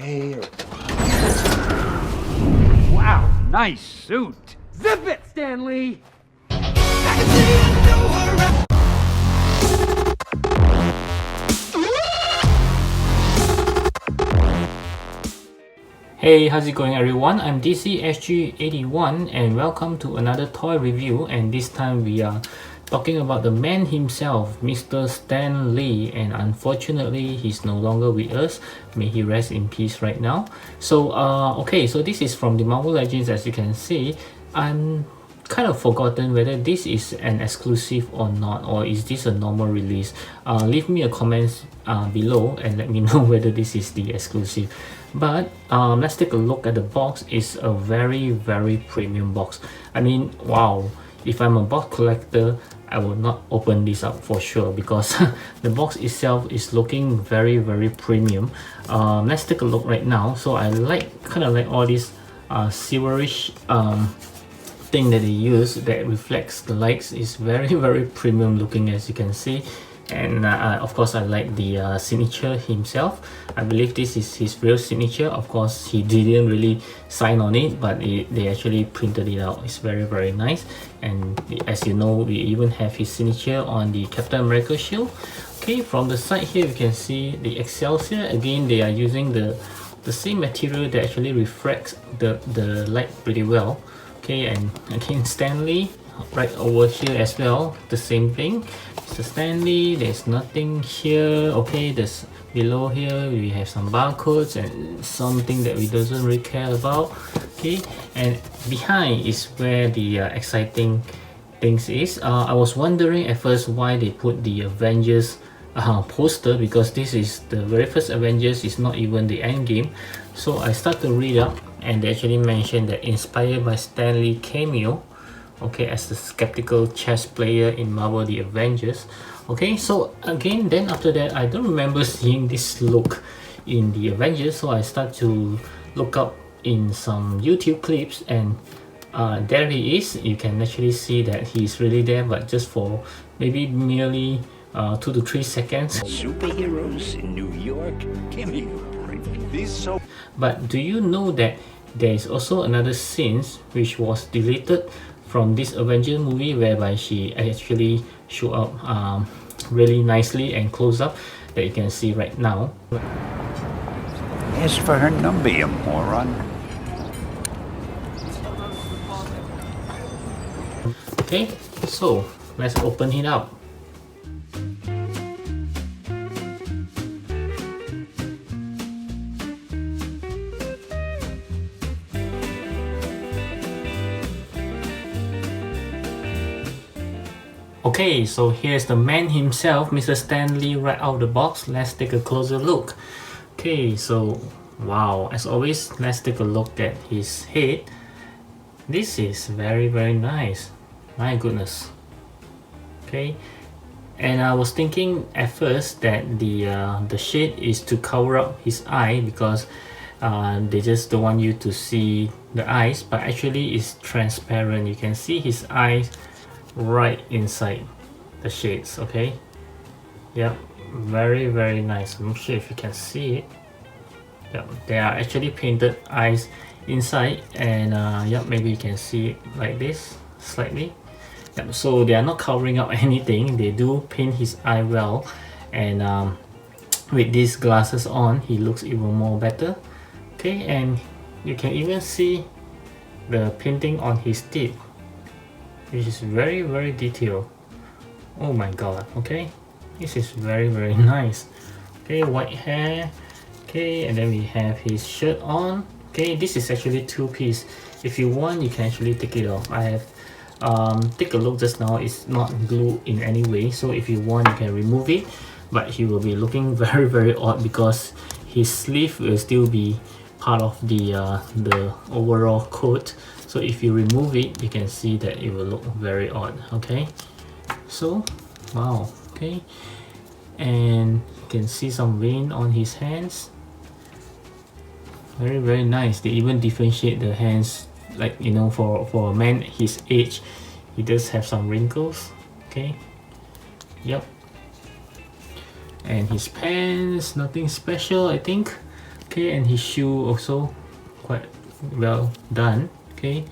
okay. Wow, nice suit. Zip it, Stanley. Hey, how's it going everyone? I'm DCSG81 and welcome to another toy review, and this time we are talking about the man himself, Mr. Stan Lee, and unfortunately he's no longer with us. May he rest in peace right now. So okay, so this is from the Marvel Legends. As you can see, I'm kind of forgotten whether this is an exclusive or not, or is this a normal release. Leave me a comment below and let me know whether this is the exclusive. But let's take a look at the box. It's a very premium box. I mean, wow, if I'm a box collector, I will not open this up for sure, because the box itself is looking very premium. Let's take a look right now. So I kind of like all this silverish thing that they use that reflects the lights. Is very premium looking, as you can see. And of course I like the signature himself. I believe this is his real signature. Of course he didn't really sign on it, but they actually printed it out. It's very nice. And as you know, we even have his signature on the Captain America shield. Okay, from the side here you can see the Excelsior. Again, they are using the same material that actually reflects the light pretty well. Okay, and again Stan Lee right over here as well, the same thing. Mr. Stan Lee, there's nothing here. Okay, there's below here we have some barcodes and something that we doesn't really care about. Okay, and behind is where the exciting things is. I was wondering at first why they put the Avengers poster, because this is the very first Avengers, is not even the end game. So I start to read up, and they actually mentioned that inspired by Stan Lee Cameo, okay, as the skeptical chess player in Marvel the Avengers. Okay, so again, then after that, I don't remember seeing this look in the Avengers, so I start to look up in some YouTube clips, and there he is. You can actually see that he's really there, but just for maybe merely 2 to 3 seconds. Superheroes in New York. Cameo. But do you know that there is also another scene which was deleted from this Avengers movie, whereby she actually show up really nicely and close up, that you can see right now. As for her number, you moron. Okay, so let's open it up. Okay, so here's the man himself, Mr. Stan Lee, right out of the box. Let's take a closer look. Okay, so wow, as always, let's take a look at his head. This is very nice. My goodness. Okay, and I was thinking at first that the shade is to cover up his eye, because they just don't want you to see the eyes, but actually it's transparent. You can see his eyes right inside the shades. Okay, yep, very nice. I'm not sure if you can see it. Yep, they are actually painted eyes inside, and yep, maybe you can see it like this slightly. Yep, so they are not covering up anything. They do paint his eye well, and with these glasses on, he looks even more better. Okay, and you can even see the painting on his teeth, which is very detailed. Oh my god. Okay, this is very nice. Okay, white hair. Okay, and then we have his shirt on. Okay, this is actually 2-piece. If you want, you can actually take it off. I have take a look just now. It's not glued in any way, so if you want, you can remove it, but he will be looking very odd, because his sleeve will still be part of the overall coat. So if you remove it, you can see that it will look very odd. Okay, so wow. Okay, and you can see some vein on his hands. Very nice. They even differentiate the hands, like, you know, for a man his age, he does have some wrinkles. Okay, yep. And his pants, nothing special, I think. Okay, and his shoe also quite well done. Okay,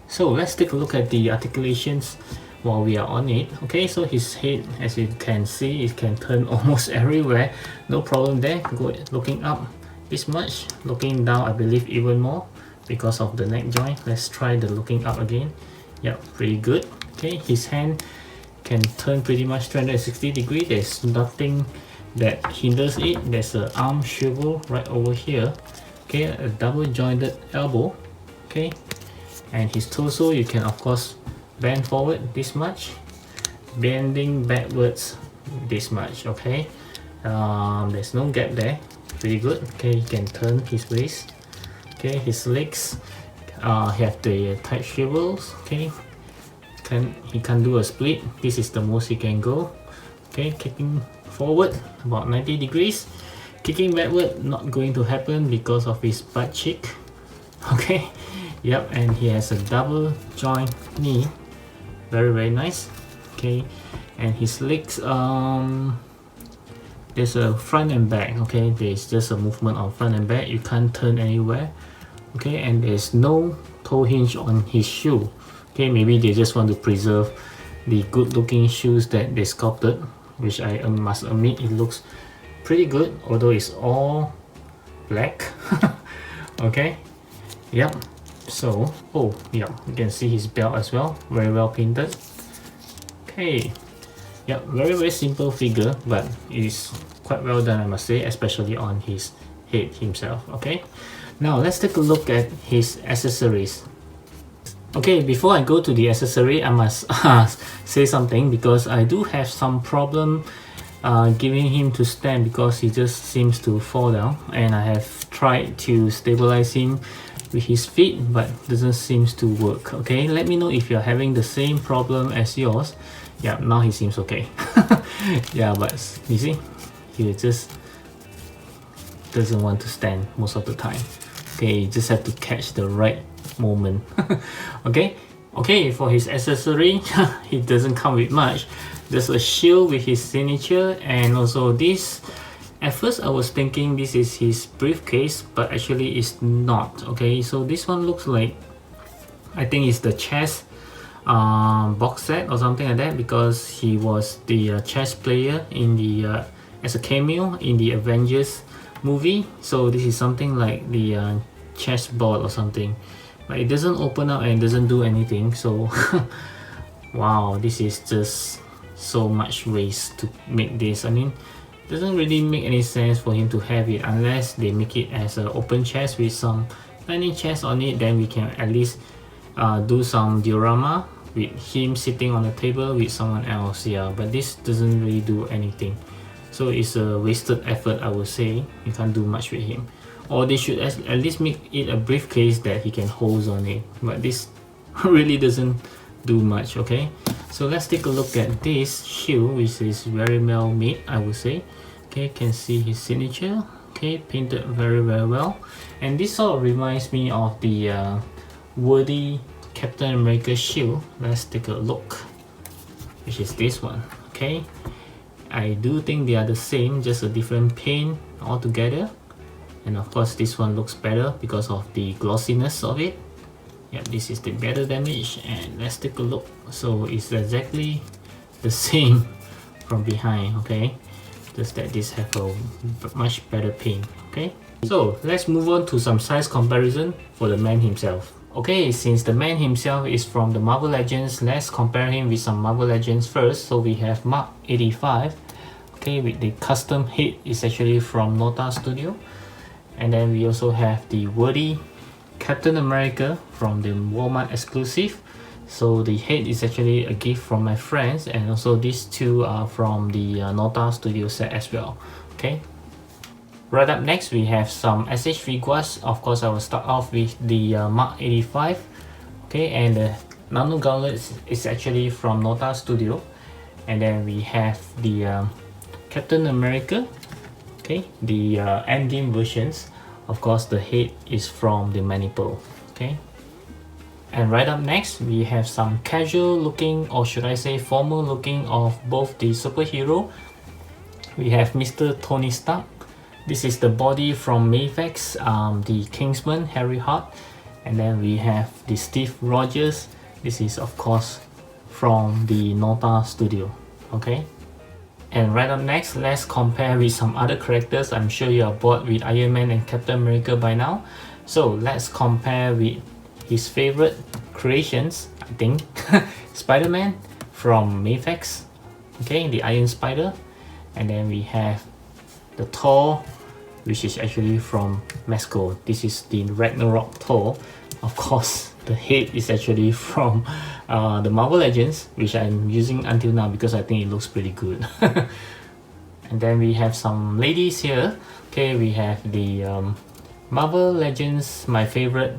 so let's take a look at the articulations while we are on it. Okay, so his head, as you can see, it can turn almost everywhere, no problem there. Go looking up this much, looking down I believe even more because of the neck joint. Let's try the looking up again. Yep, pretty good. Okay, his hand can turn pretty much 360 degrees. There's nothing that hinders it. There's an arm swivel right over here. Okay, a double jointed elbow. Okay, and his torso, you can of course bend forward this much, bending backwards this much. Okay, there's no gap there, pretty good. Okay, he can turn his waist. Okay, his legs have the tight swivels. Okay, he can do a split. This is the most he can go. Okay, kicking forward about 90 degrees, kicking backward not going to happen because of his butt cheek. Okay, yep, and he has a double joint knee, very nice. Okay, and his legs, there's a front and back. Okay, there's just a movement of front and back, you can't turn anywhere. Okay, and there's no toe hinge on his shoe. Okay, maybe they just want to preserve the good looking shoes that they sculpted, which I must admit it looks pretty good, although it's all black. Okay, yep. So, oh yeah, you can see his belt as well, very well painted. Okay, yep, very simple figure, but it is quite well done, I must say, especially on his head himself. Okay, now let's take a look at his accessories. Okay, before I go to the accessory, I must say something, because I do have some problem giving him to stand because he just seems to fall down, and I have tried to stabilize him with his feet but doesn't seem to work. Okay, let me know if you're having the same problem as yours. Yeah, now he seems okay. Yeah, but you see, he just doesn't want to stand most of the time. Okay, you just have to catch the right moment. Okay, for his accessory, he doesn't come with much. There's a shield with his signature, and also this, at first I was thinking this is his briefcase, but actually it's not. Okay, so this one looks like, I think it's the chess box set or something like that, because he was the chess player in the as a cameo in the Avengers movie. So this is something like the chess board or something, but it doesn't open up and doesn't do anything. So wow, this is just so much waste to make this. I mean, doesn't really make any sense for him to have it unless they make it as an open chest with some tiny chest on it. Then we can at least do some diorama with him sitting on the table with someone else. Yeah, but this doesn't really do anything, so it's a wasted effort, I would say. You can't do much with him, or they should at least make it a briefcase that he can hold on it, but this really doesn't do much. Okay, so let's take a look at this shoe, which is very well made, I would say. Okay, can see his signature. Okay, painted very well, and this sort of reminds me of the worthy Captain America shoe. Let's take a look, which is this one. Okay, I do think they are the same, just a different paint altogether, and of course this one looks better because of the glossiness of it. Yeah, this is the better damage, and let's take a look. So it's exactly the same from behind. Okay, just that this have a much better paint. Okay, so let's move on to some size comparison for the man himself. Okay, since the man himself is from the Marvel Legends, let's compare him with some Marvel Legends first. So we have Mark 85. Okay, with the custom head is actually from Nota Studio, and then we also have the worthy Captain America from the Walmart exclusive. So the head is actually a gift from my friends, and also these two are from the Nota Studio set as well. Okay, right up next we have some SH figures. Of course I will start off with the Mark 85. Okay, and the Nano Gauntlet is actually from Nota Studio, and then we have the Captain America. Okay, the Endgame versions. Of course the head is from the Maniple. Okay, and right up next we have some casual looking, or should I say formal looking, of both the superhero. We have Mr. Tony Stark This is the body from Mayfax, the Kingsman Harry Hart, and then we have the Steve Rogers. This is of course from the Nota studio. Okay, and right up next, let's compare with some other characters. I'm sure you are bored with Iron Man and Captain America by now, so let's compare with his favorite creations, I think. Spider-Man from Mayfax, okay, the Iron Spider, and then we have the Thor, which is actually from Mezco. This is the Ragnarok Thor. Of course, the head is actually from the Marvel Legends, which I'm using until now because I think it looks pretty good. And then we have some ladies here. Okay, we have the Marvel Legends, my favorite,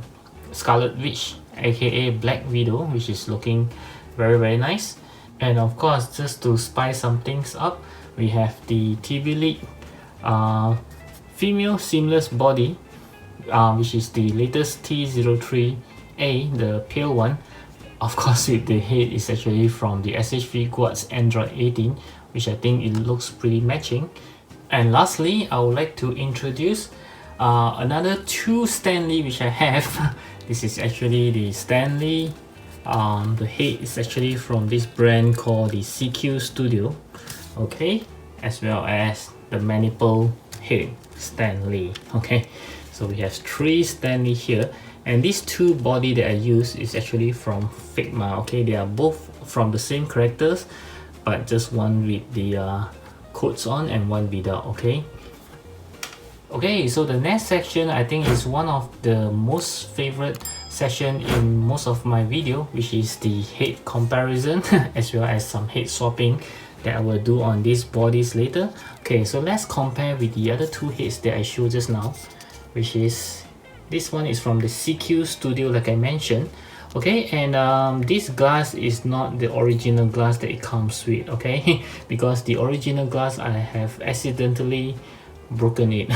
Scarlet Witch, aka Black Widow, which is looking very nice. And of course, just to spice some things up, we have the TV League female seamless body, which is the latest T03A, the pale one. Of course, with the head is actually from the SH Figuarts Android 18, which I think it looks pretty matching. And lastly, I would like to introduce another two Stan Lee which I have. This is actually the Stan Lee. The head is actually from this brand called the CQ Studio, okay, as well as the manipple head Stan Lee. Okay, so we have three Stan Lee here, and these two body that I use is actually from Figma. Okay, they are both from the same characters, but just one with the coats on and one without. Okay, so the next section I think is one of the most favorite section in most of my video, which is the head comparison as well as some head swapping that I will do on these bodies later. Okay, so let's compare with the other two heads that I showed just now, which is this one is from the CQ Studio, like I mentioned. Okay, and this glass is not the original glass that it comes with, okay, because the original glass I have accidentally broken it.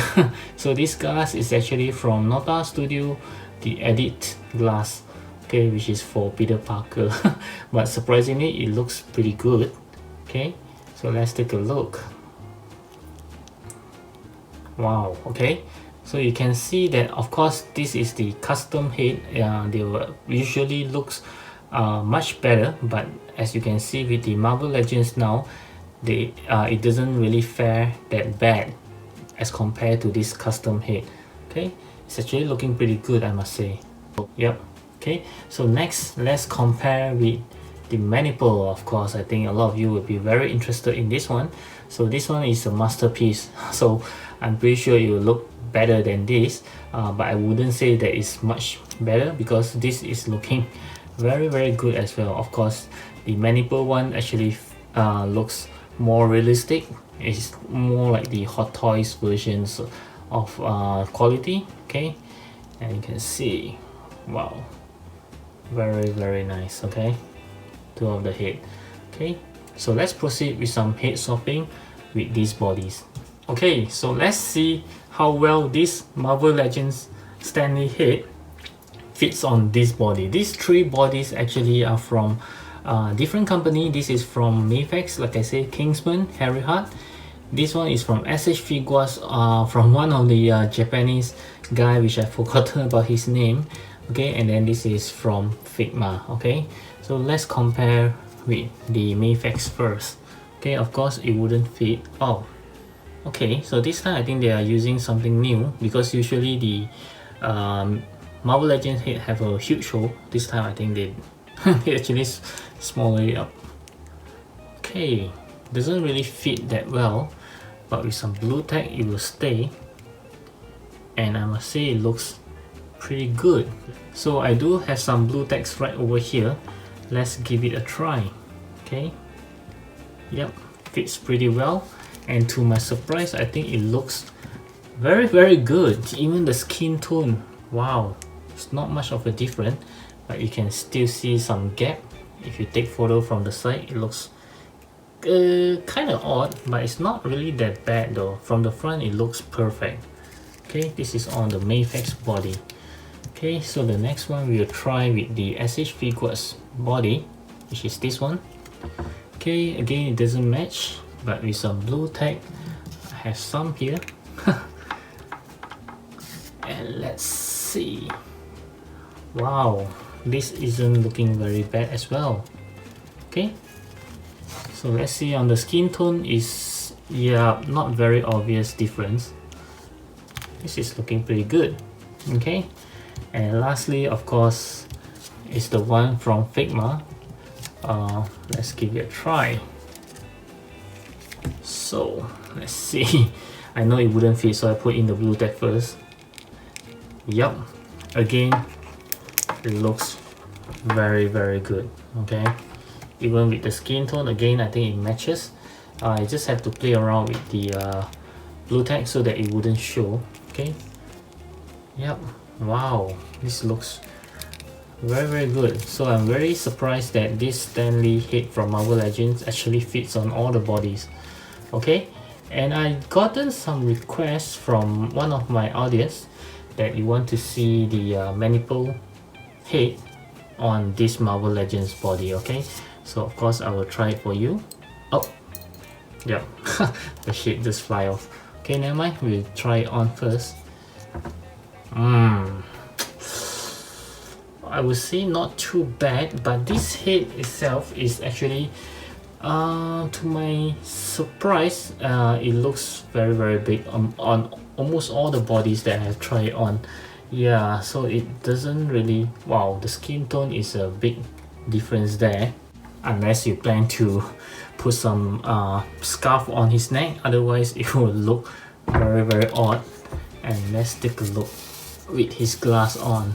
So this glass is actually from Nota Studio, the edit glass, okay, which is for Peter Parker. But surprisingly, it looks pretty good. Okay, so let's take a look. Wow, okay, so you can see that of course this is the custom head. They will usually looks much better, but as you can see with the Marvel Legends now, it doesn't really fare that bad as compared to this custom head. Okay, it's actually looking pretty good, I must say. Yep. Okay, so next let's compare with the maniple. Of course, I think a lot of you will be very interested in this one. So this one is a masterpiece, so I'm pretty sure it will look better than this, but I wouldn't say that it's much better because this is looking very good as well. Of course, the maniple one actually looks more realistic. It's more like the Hot Toys versions of quality. Okay, and you can see, wow, very nice. Okay, two of the head. Okay, so let's proceed with some head swapping with these bodies. Okay, so let's see how well this Marvel Legends Stan Lee head fits on this body. These three bodies actually are from different company. This is from Mayfax, like I said, Kingsman Harry Hart. This one is from SH Figuarts, from one of the Japanese guy which I forgotten about his name. Okay, and then this is from Figma. Okay, so let's compare with the Mayfax first. Okay, of course it wouldn't fit. Oh, okay, so this time I think they are using something new, because usually the Marvel Legends head have a huge hole. This time I think they actually smaller it up. Okay, doesn't really fit that well, but with some blue tack it will stay, and I must say it looks pretty good. So I do have some blue tacks right over here. Let's give it a try. Okay, yep, fits pretty well, and to my surprise I think it looks very good. Even the skin tone, wow, it's not much of a difference, but you can still see some gap. If you take photo from the side, it looks kind of odd, but it's not really that bad though. From the front it looks perfect. Okay, this is on the Mayfax body. Okay, so the next one we'll try with the SH Figuarts body, which is this one. Okay, again it doesn't match, but with some blue tag, I have some here. And let's see. Wow, this isn't looking very bad as well. Okay, so let's see on the skin tone is, yeah, not very obvious difference. This is looking pretty good. Okay, and lastly, of course, is the one from Figma. Let's give it a try. So let's see. I know it wouldn't fit, so I put in the blue tag first. Yep, again, it looks very good. Okay, even with the skin tone, again, I think it matches. I just have to play around with the blue tag so that it wouldn't show. Okay, yep, wow, this looks very good. So I'm very surprised that this Stan Lee head from Marvel Legends actually fits on all the bodies. Okay, and I gotten some requests from one of my audience that you want to see the manipul head on this Marvel Legends body. Okay, so of course I will try it for you. Oh, yeah, the head just fly off. Okay, never mind, we'll try it on first. I would say not too bad, but this head itself is actually, to my surprise, it looks very big on almost all the bodies that I have tried on. Yeah, so it doesn't really, wow, the skin tone is a big difference there, unless you plan to put some scarf on his neck, otherwise it will look very odd. And let's take a look with his glass on,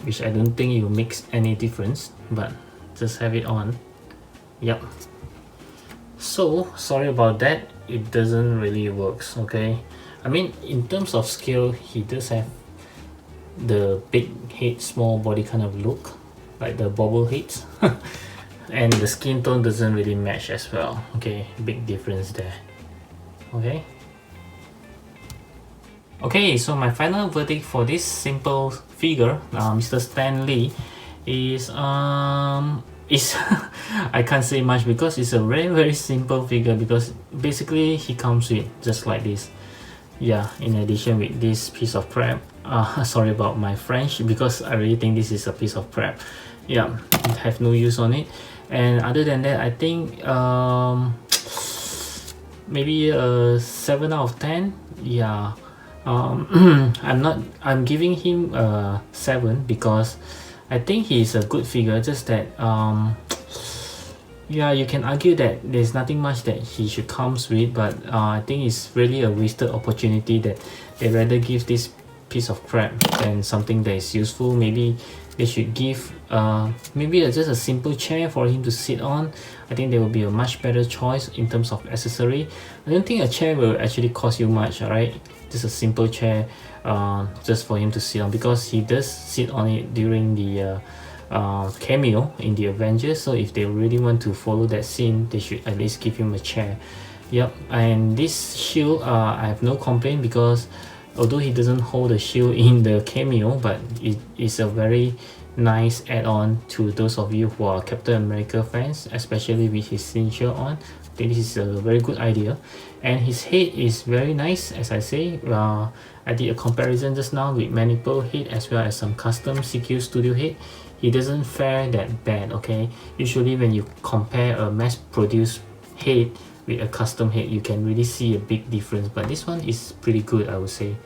which I don't think it will make any difference, but just have it on. Yep, so sorry about that, it doesn't really works. Okay, I mean, in terms of scale, he does have the big head small body kind of look, like the bobble heads. And the skin tone doesn't really match as well. Okay, big difference there. Okay, so my final verdict for this simple figure, Mr. Stan Lee, is I can't say much because it's a very simple figure, because basically he comes with just like this. Yeah, in addition with this piece of crap. Sorry about my French, because I really think this is a piece of crap. Yeah, I have no use on it. And other than that, I think maybe a 7 out of 10. Yeah, I'm giving him a 7 because I think he's a good figure, just that yeah, you can argue that there's nothing much that he should comes with, but I think it's really a wasted opportunity that they rather give this piece of crap than something that is useful. Maybe they should give maybe just a simple chair for him to sit on. I think there will be a much better choice in terms of accessory. I don't think a chair will actually cost you much, alright? Just a simple chair just for him to sit on, because he does sit on it during the cameo in the Avengers. So if they really want to follow that scene, they should at least give him a chair. Yep, and this shield, I have no complaint, because although he doesn't hold the shield in the cameo, but it is a very nice add-on to those of you who are Captain America fans, especially with his signature on. I think this is a very good idea. And his head is very nice, as I say. I did a comparison just now with manipul head as well as some custom CQ Studio head. He doesn't fare that bad. Okay, usually when you compare a mass-produced head with a custom head, you can really see a big difference, but this one is pretty good, I would say.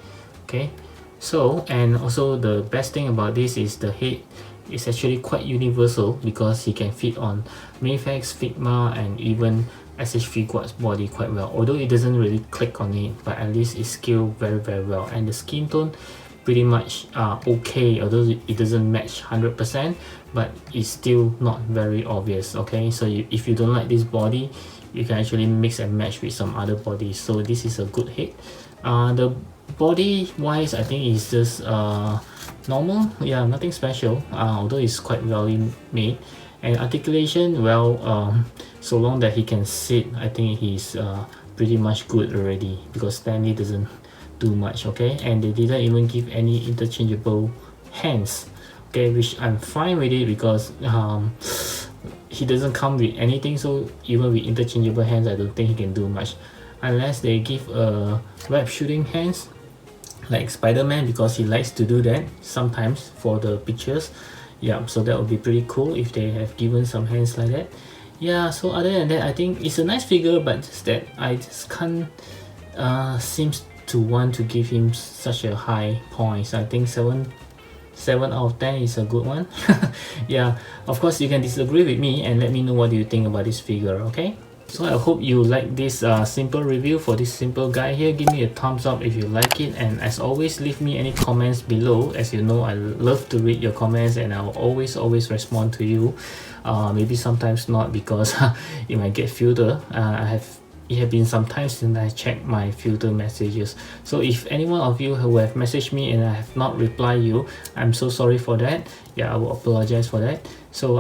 Okay, so, and also the best thing about this is the head is actually quite universal, because he can fit on Mayfax, Figma, and even SH Figuarts body quite well, although it doesn't really click on it, but at least it's scaled very well. And the skin tone pretty much okay, although it doesn't match 100%, but it's still not very obvious. Okay, so if you don't like this body, you can actually mix and match with some other bodies. So this is a good head. The body wise, I think it's just normal. Yeah, nothing special, although it's quite well made. And articulation, well, so long that he can sit, I think he's pretty much good already, because Stan Lee doesn't do much. Okay, and they didn't even give any interchangeable hands. Okay, which I'm fine with it, because he doesn't come with anything, so even with interchangeable hands, I don't think he can do much unless they give web shooting hands. like Spider-Man, because he likes to do that sometimes for the pictures. Yeah, so that would be pretty cool if they have given some hands like that. Yeah, so other than that, I think it's a nice figure, but just that I just can't seems to want to give him such a high points. I think 7 out of 10 is a good one. Yeah, of course you can disagree with me and let me know what do you think about this figure, okay? So I hope you like this simple review for this simple guy here. Give me a thumbs up if you like it, and as always, leave me any comments below. As you know, I love to read your comments and I'll always respond to you. Maybe sometimes not, because it might get filtered. It have been some time since I checked my filter messages. So if any one of you who have messaged me and I have not replied you, I'm so sorry for that. Yeah, I will apologize for that. So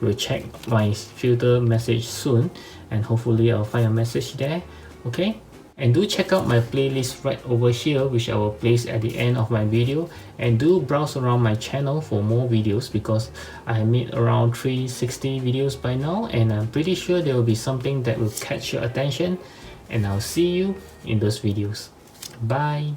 will check my filter message soon, and hopefully I'll find a message there. Okay, and do check out my playlist right over here, which I will place at the end of my video, and do browse around my channel for more videos, because I made around 360 videos by now, and I'm pretty sure there will be something that will catch your attention, and I'll see you in those videos. Bye.